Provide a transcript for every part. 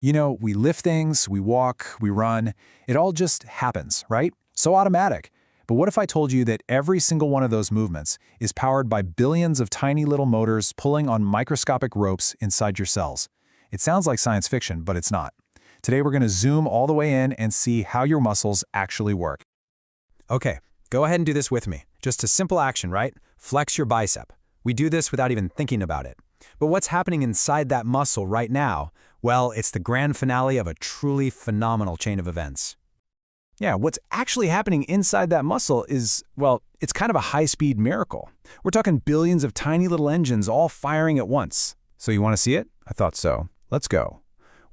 You know, we lift things, we walk, we run. It all just happens, right? So automatic. But what if I told you that every single one of those movements is powered by billions of tiny little motors pulling on microscopic ropes inside your cells? It sounds like science fiction, but it's not. Today we're going to zoom all the way in and see how your muscles actually work. Okay, go ahead and do this with me. Just a simple action, right? Flex your bicep. We do this without even thinking about it. But what's happening inside that muscle right now? Well, it's the grand finale of a truly phenomenal chain of events. Yeah, what's actually happening inside that muscle is, well, it's kind of a high-speed miracle. We're talking billions of tiny little engines all firing at once. So you want to see it? I thought so. Let's go.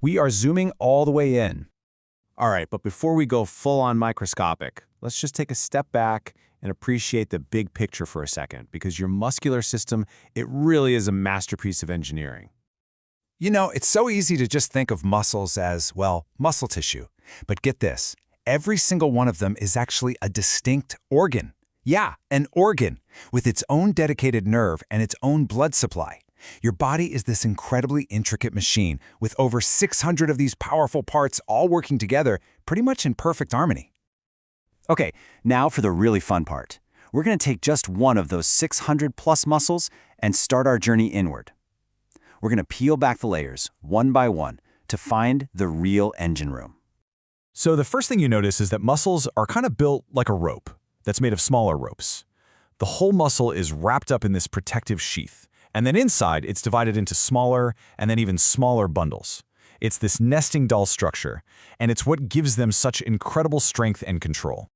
We are zooming all the way in. All right, but before we go full-on microscopic, let's just take a step back and appreciate the big picture for a second, because your muscular system, it really is a masterpiece of engineering. You know, it's so easy to just think of muscles as, well, muscle tissue. But get this. Every single one of them is actually a distinct organ. Yeah, an organ, with its own dedicated nerve and its own blood supply. Your body is this incredibly intricate machine with over 600 of these powerful parts all working together pretty much in perfect harmony. Okay, now for the really fun part. We're going to take just one of those 600+ muscles and start our journey inward. We're going to peel back the layers, one by one, to find the real engine room. So the first thing you notice is that muscles are kind of built like a rope that's made of smaller ropes. The whole muscle is wrapped up in this protective sheath, and then inside it's divided into smaller and then even smaller bundles. It's this nesting doll structure, and it's what gives them such incredible strength and control.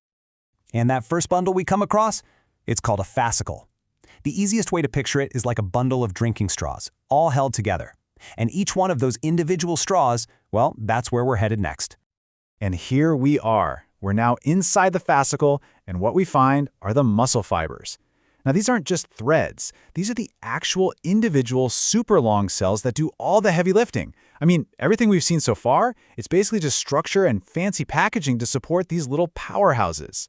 And that first bundle we come across, it's called a fascicle. The easiest way to picture it is like a bundle of drinking straws, all held together. And each one of those individual straws, well, that's where we're headed next. And here we are. We're now inside the fascicle, and what we find are the muscle fibers. Now, these aren't just threads. These are the actual individual super long cells that do all the heavy lifting. I mean, everything we've seen so far, it's basically just structure and fancy packaging to support these little powerhouses.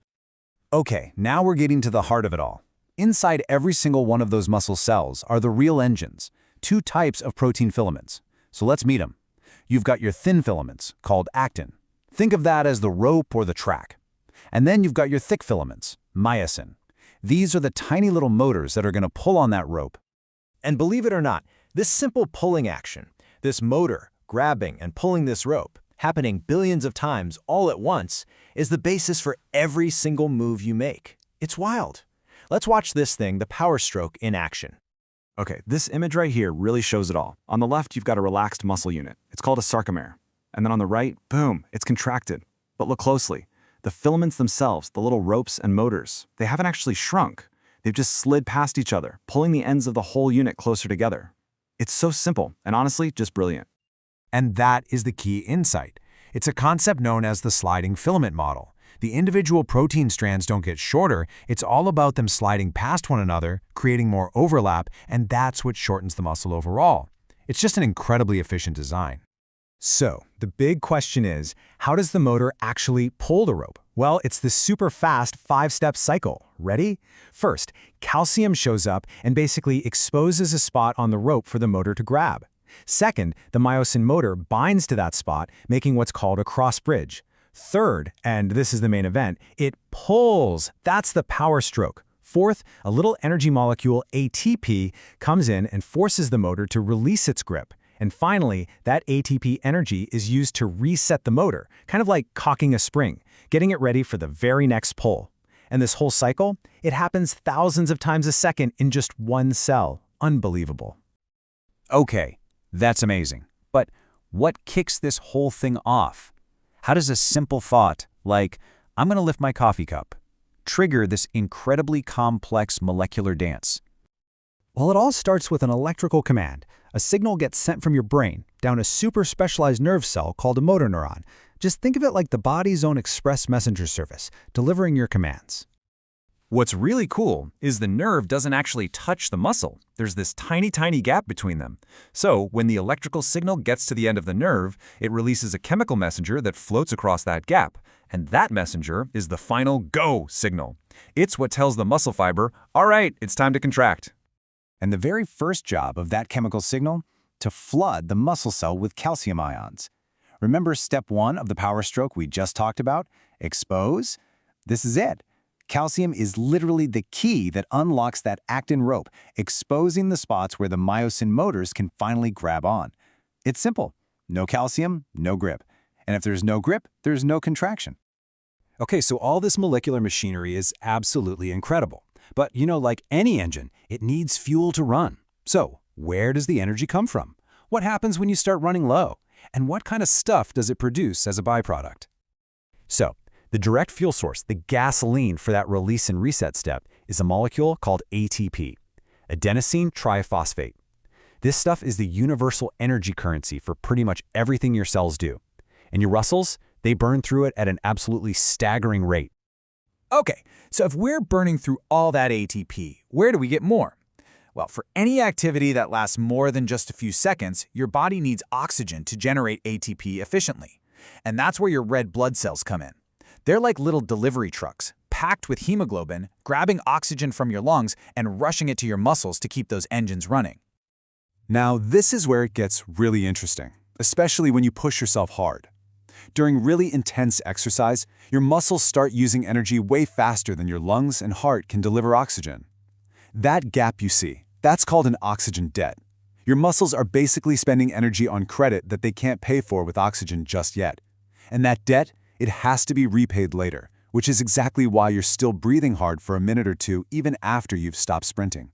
Okay, now we're getting to the heart of it all. Inside every single one of those muscle cells are the real engines, two types of protein filaments. So let's meet them. You've got your thin filaments, called actin. Think of that as the rope or the track. And then you've got your thick filaments, myosin. These are the tiny little motors that are going to pull on that rope. And believe it or not, this simple pulling action, this motor grabbing and pulling this rope, happening billions of times all at once, is the basis for every single move you make. It's wild. Let's watch this thing, the power stroke, in action. Okay, this image right here really shows it all. On the left, you've got a relaxed muscle unit. It's called a sarcomere. And then on the right, boom, it's contracted. But look closely. The filaments themselves, the little ropes and motors, they haven't actually shrunk. They've just slid past each other, pulling the ends of the whole unit closer together. It's so simple, and honestly, just brilliant. And that is the key insight. It's a concept known as the sliding filament model. The individual protein strands don't get shorter, it's all about them sliding past one another, creating more overlap, and that's what shortens the muscle overall. It's just an incredibly efficient design. So, the big question is, how does the motor actually pull the rope? Well, it's this super fast 5-step cycle. Ready? First, calcium shows up and basically exposes a spot on the rope for the motor to grab. Second, the myosin motor binds to that spot, making what's called a cross bridge. Third, and this is the main event, it pulls. That's the power stroke. Fourth, a little energy molecule, ATP, comes in and forces the motor to release its grip. And finally, that ATP energy is used to reset the motor, kind of like cocking a spring, getting it ready for the very next pull. And this whole cycle, it happens thousands of times a second in just one cell. Unbelievable. Okay, that's amazing. But what kicks this whole thing off? How does a simple thought, like, I'm going to lift my coffee cup, trigger this incredibly complex molecular dance? Well, it all starts with an electrical command. A signal gets sent from your brain down a super specialized nerve cell called a motor neuron. Just think of it like the body's own express messenger service, delivering your commands. What's really cool is the nerve doesn't actually touch the muscle. There's this tiny gap between them. So when the electrical signal gets to the end of the nerve, it releases a chemical messenger that floats across that gap. And that messenger is the final go signal. It's what tells the muscle fiber, all right, it's time to contract. And the very first job of that chemical signal? To flood the muscle cell with calcium ions. Remember step 1 of the power stroke we just talked about? Expose? This is it. Calcium is literally the key that unlocks that actin rope, exposing the spots where the myosin motors can finally grab on. It's simple. No calcium, no grip. And if there's no grip, there's no contraction. Okay, so all this molecular machinery is absolutely incredible. But, like any engine, it needs fuel to run. So, where does the energy come from? What happens when you start running low? And what kind of stuff does it produce as a byproduct? So, the direct fuel source, the gasoline for that release and reset step, is a molecule called ATP, adenosine triphosphate. This stuff is the universal energy currency for pretty much everything your cells do. And your muscles, they burn through it at an absolutely staggering rate. Okay, so if we're burning through all that ATP, where do we get more? Well, for any activity that lasts more than just a few seconds, your body needs oxygen to generate ATP efficiently. And that's where your red blood cells come in. They're like little delivery trucks, packed with hemoglobin, grabbing oxygen from your lungs and rushing it to your muscles to keep those engines running. Now, this is where it gets really interesting, especially when you push yourself hard. During really intense exercise, your muscles start using energy way faster than your lungs and heart can deliver oxygen. That gap you see, that's called an oxygen debt. Your muscles are basically spending energy on credit that they can't pay for with oxygen just yet. And that debt, it has to be repaid later, which is exactly why you're still breathing hard for a minute or two even after you've stopped sprinting.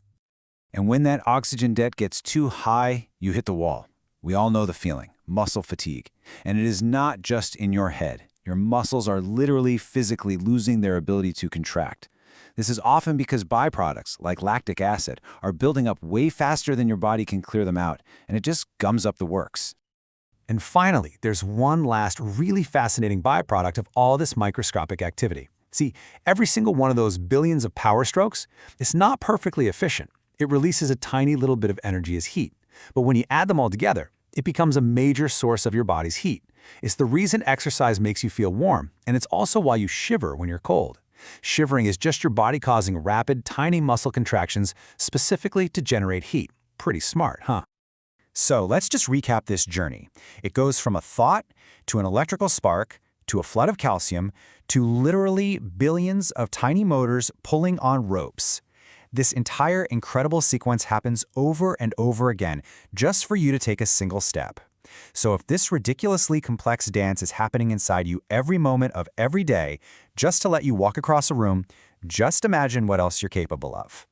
And when that oxygen debt gets too high, you hit the wall. We all know the feeling, muscle fatigue. And it is not just in your head. Your muscles are literally physically losing their ability to contract. This is often because byproducts, like lactic acid, are building up way faster than your body can clear them out, and it just gums up the works. And finally, there's one last really fascinating byproduct of all this microscopic activity. See, every single one of those billions of power strokes is not perfectly efficient. It releases a tiny little bit of energy as heat. But when you add them all together, it becomes a major source of your body's heat. It's the reason exercise makes you feel warm, and it's also why you shiver when you're cold. Shivering is just your body causing rapid, tiny muscle contractions specifically to generate heat. Pretty smart, huh? So let's just recap this journey. It goes from a thought to an electrical spark to a flood of calcium to literally billions of tiny motors pulling on ropes. This entire incredible sequence happens over and over again just for you to take a single step. So if this ridiculously complex dance is happening inside you every moment of every day, just to let you walk across a room, just imagine what else you're capable of.